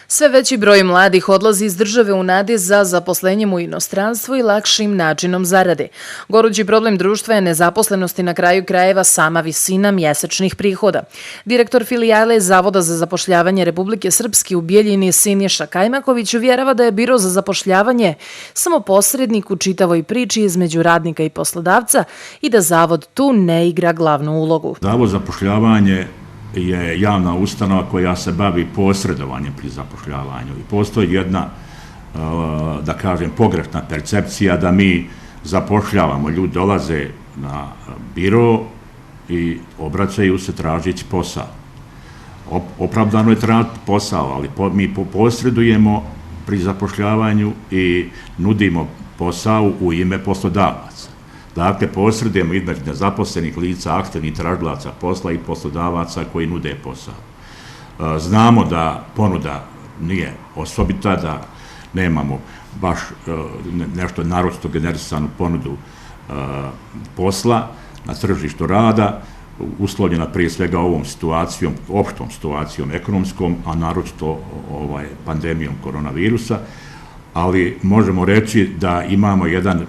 Sve veći broj mladih odlazi iz države u nadi za zaposlenjem u inostranstvo i lakšim načinom zarade. Gorući problem društva je nezaposlenost i na kraju krajeva sama visina mjesečnih prihoda. Direktor filijale Zavoda za zapošljavanje Republike Srpske u Bijeljini Siniša Kajmaković uvjerava da je Biro za zapošljavanje samo posrednik u čitavoj priči između radnika i poslodavca i da Zavod tu ne igra glavnu ulogu. Zavod za zapošljavanje je javna ustanova koja se bavi posredovanjem pri zapošljavanju i postoji jedna, da kažem, pogrešna percepcija da mi zapošljavamo, ljudi dolaze na biro i obraćaju se tražeći posao. Opravdano je tražiti posao, ali mi posredujemo pri zapošljavanju i nudimo posao u ime poslodavaca. Dakle, posredujemo između nezaposlenih lica, aktivnih tražilaca posla i poslodavaca koji nude posao. Znamo da ponuda nije osobita, da nemamo baš nešto naročito generisanu ponudu posla na tržištu rada, uslovljena prije svega ovom situacijom, opštom situacijom ekonomskom, a naročito pandemijom koronavirusa, ali možemo reći da imamo jedan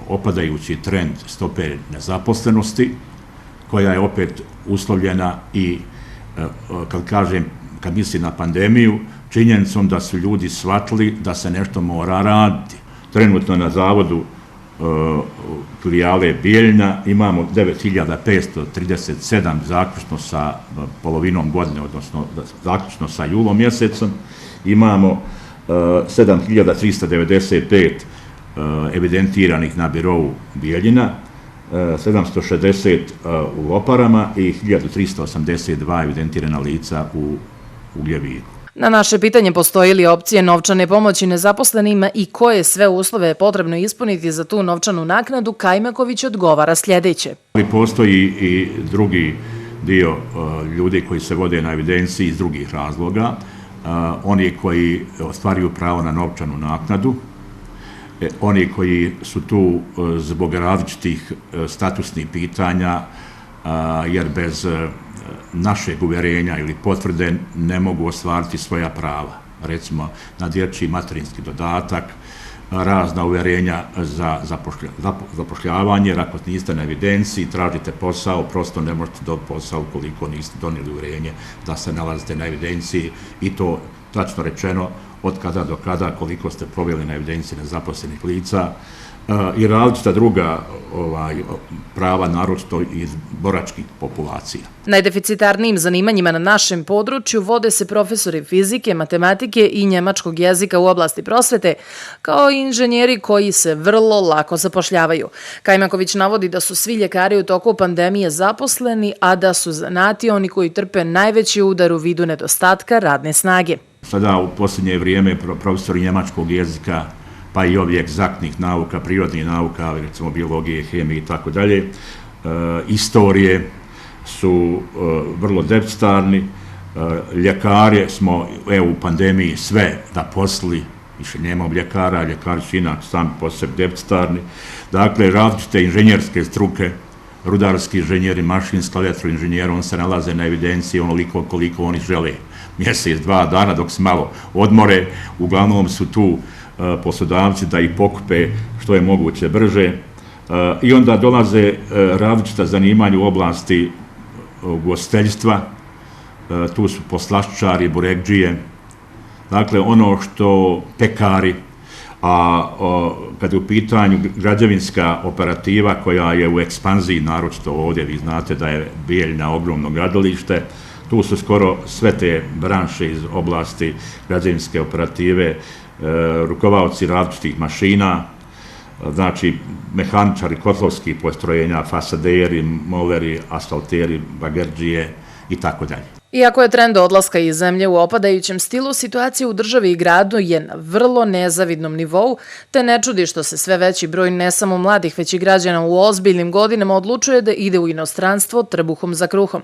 opadajući trend stope nezaposlenosti, koja je opet uslovljena i, kad mislim na pandemiju, činjenicom da su ljudi shvatili da se nešto mora raditi. Trenutno na Zavodu filijale Bijeljina imamo 9537 zaključno sa polovinom godine, odnosno zaključno sa julom mjesecom, imamo 7395 evidentiranih na birovu Bijeljina, 760 u Loparama i 1382 evidentirana lica u Ugljeviku. Na naše pitanje postoji li opcije novčane pomoći nezaposlenima i koje sve uslove je potrebno ispuniti za tu novčanu naknadu, Kajmaković odgovara sljedeće. Postoji i drugi dio ljudi koji se vode na evidenciji iz drugih razloga, oni koji ostvaruju pravo na novčanu naknadu, oni koji su tu zbog različitih statusnih pitanja, jer bez našeg uvjerenja ili potvrde ne mogu ostvariti svoja prava. Recimo, na dječji materinski dodatak, razna uvjerenja za zapošljavanje, jer ako niste na evidenciji, tražite posao, prosto ne možete dobiti posao ukoliko niste donijeli uvjerenje da se nalazite na evidenciji i to, tačno rečeno, od kada do kada, koliko ste proveli na evidenciji nezaposlenih lica i različita druga prava, naročito iz boračkih populacija. Najdeficitarnijim zanimanjima na našem području vode se profesori fizike, matematike i njemačkog jezika u oblasti prosvete, kao i inženjeri koji se vrlo lako zapošljavaju. Kajmaković navodi da su svi ljekari u toku pandemije zaposleni, a da su zanati oni koji trpe najveći udar u vidu nedostatka radne snage. Sada u posljednje vrijeme profesori njemačkog jezika, pa i ovih egzaktnih nauka, prirodnih nauka, recimo biologije, hemije i tako dalje, istorije su vrlo deficitarni. Ljekari smo u pandemiji sve zaposlili, više nemamo ljekara, ljekari su inak sami po sebi deficitarni. Dakle, različite inženjerske struke, rudarski inženjeri, mašinski, elektroinženjeri, on se nalaze na evidenciji onoliko koliko oni žele. Mjesec, 2 dana dok se malo odmore, uglavnom su tu poslodavci da ih pokupe što je moguće brže i onda dolaze različita zanimanja u oblasti ugostiteljstva, tu su poslaščari, burekdžije, dakle ono što pekari, a kad je u pitanju građevinska operativa koja je u ekspanziji, naročito ovdje, vi znate da je Bijeljina ogromno gradilište, tu su skoro sve te branše iz oblasti građevinske operative, rukovaoci različitih mašina, znači mehaničari kotlovskih postrojenja, fasaderi, moleri, asfalteri, bagerđije i tako dalje. Iako je trend odlaska iz zemlje u opadajućem stilu, situacija u državi i gradu je na vrlo nezavidnom nivou, te ne čudi što se sve veći broj ne samo mladih, već i građana u ozbiljnim godinama odlučuje da ide u inostranstvo trbuhom za kruhom.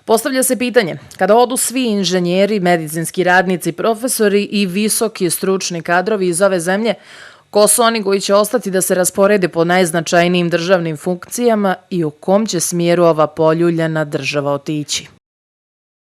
Postavlja se pitanje, kada odu svi inženjeri, medicinski radnici, profesori i visoki stručni kadrovi iz ove zemlje, ko su oni koji će ostati da se rasporede po najznačajnijim državnim funkcijama i u kom će smjeru ova poljuljana država otići?